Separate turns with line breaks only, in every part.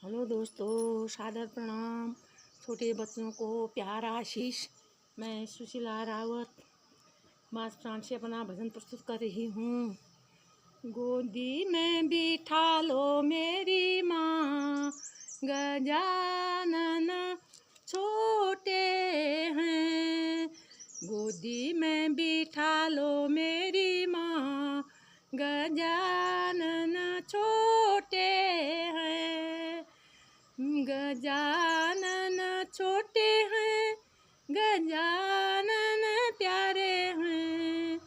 Hello दोस्तों, सादर प्रणाम। छोटे बच्चों को प्यार आशीष। मैं सुशीला रावत मास प्राण से अपना भजन प्रस्तुत कर रही हूँ। गोदी में बिठा लो मेरी माँ, गजानन छोटे हैं। गोदी में बिठा लो मेरी माँ, गजानन छोटे हैं। गजानन छोटे हैं, गजानन प्यारे हैं।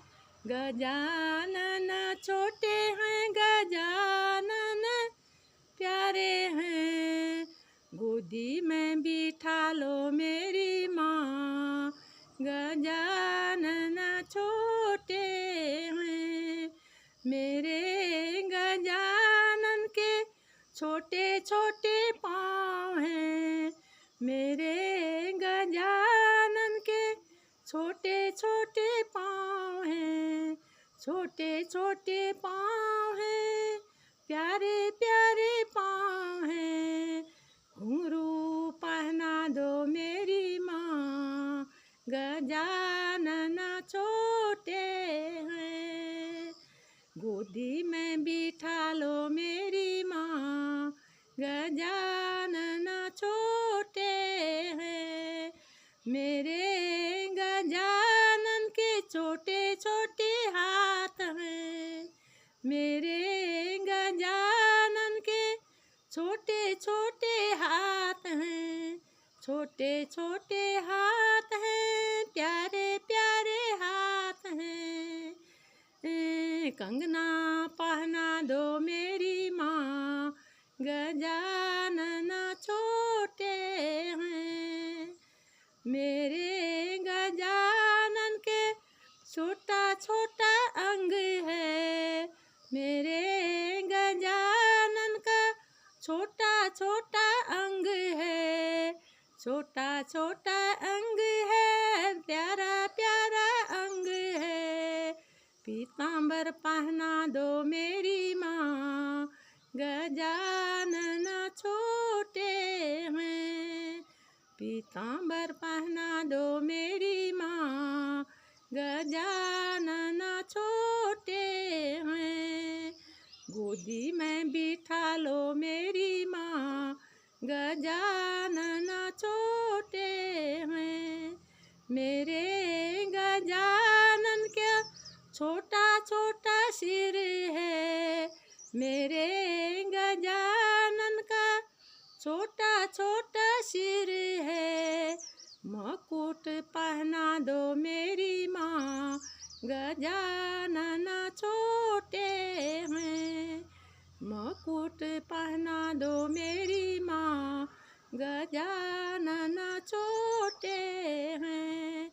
गजानन छोटे हैं, गजानन प्यारे हैं। गोदी में बिठा लो मेरी माँ, गजानन छोटे हैं। मेरे गजानन के छोटे छोटे पाँव हैं। मेरे गजानन के छोटे छोटे पाँव हैं। छोटे छोटे पाँव हैं, प्यारे प्यारे पाँव हैं। घुंघरू पहना दो मेरी माँ, गजानन छोटे हैं। गोदी में बिठा लो मेरी माँ, गजानन छोटे हैं। मेरे गजानन के छोटे छोटे हाथ हैं। मेरे गजानन के छोटे छोटे हाथ हैं। छोटे छोटे हाथ हैं, प्यारे प्यारे हाथ हैं। कंगना पहना दो मेरी माँ, गजानन छोटे हैं। मेरे गजानन के छोटा छोटा अंग है। मेरे गजानन का छोटा छोटा अंग है। छोटा छोटा अंग है, प्यारा प्यारा अंग है। पीतांबर पहना दो मेरी माँ, गजानन छोटे हैं। पीतांबर पहना दो मेरी माँ, गजानन छोटे हैं। गोदी में बिठा लो मेरी माँ, गजानन छोटे हैं। मेरे गजानन क्या छोटा छोटा सिर है। मेरे गजानन का छोटा छोटा सिर है। मुकुट पहना दो मेरी माँ, गजानन छोटे हैं। मुकुट पहना दो मेरी माँ, गजानन छोटे हैं।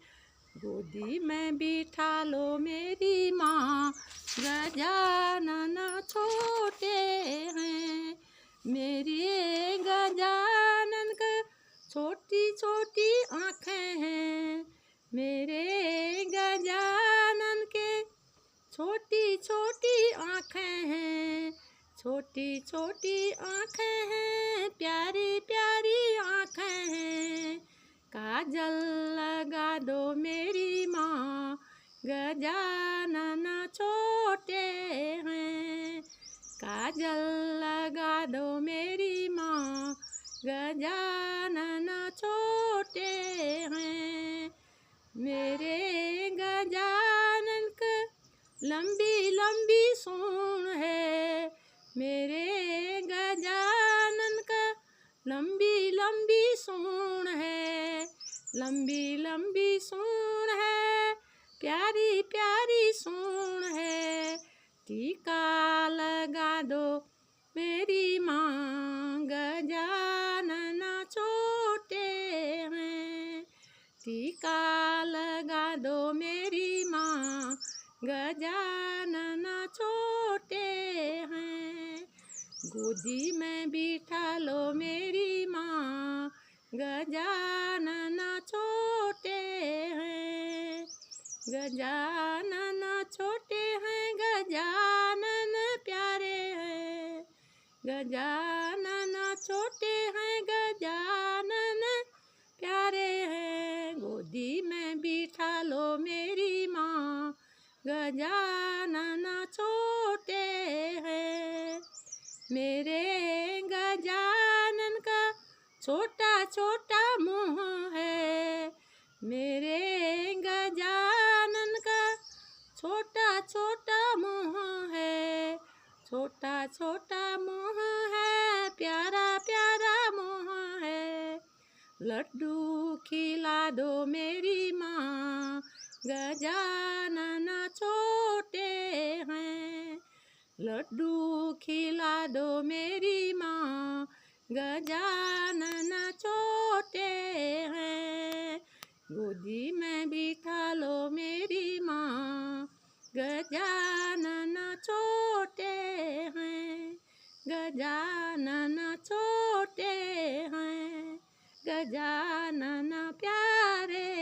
गोदी में बिठा लो मेरी माँ, गजानन छोटे हैं। मेरे गजानन का छोटी छोटी आँखें हैं। मेरे गजानन के छोटी छोटी आँखें हैं। छोटी छोटी आँखें हैं, प्यारी प्यारी आँखें हैं। काजल लगा दो मेरी माँ, गजानन छोटे हैं। काजल लगा दो मेरी माँ, गजानन छोटे हैं। मेरे गजानन का लंबी लंबी सूंड है। मेरे गजानन का लंबी लंबी सूंड है। लंबी लंबी सूंड है, प्यारी प्यारी सूंड है। टीका लगा दो मेरी माँ, गजानन छोटे हैं। टीका लगा दो मेरी माँ, गजानन छोटे हैं। गोदी में बिठा लो मेरी माँ, गजानन छोटे हैं। गजानन छोटे हैं, गजानन प्यारे हैं। गजानन छोटे हैं गजानन प्यारे हैं, गोदी में बिठा लो मेरी माँ, गजानन छोटे हैं। मेरे गजानन का छोटा छोटा मुँह है, मेरे गजानन का छोटा छोटा मुँह है, छोटा छोटा मुँह है, प्यारा प्यारा मुँह है। लड्डू खिला दो मेरी माँ, गजानन छोटे हैं। लड्डू खिला दो मेरी माँ, गजानन छोटे हैं। गोदी में बिठा लो मेरी माँ, गजानन छोटे हैं, गजानन छोटे हैं, गजानन प्यारे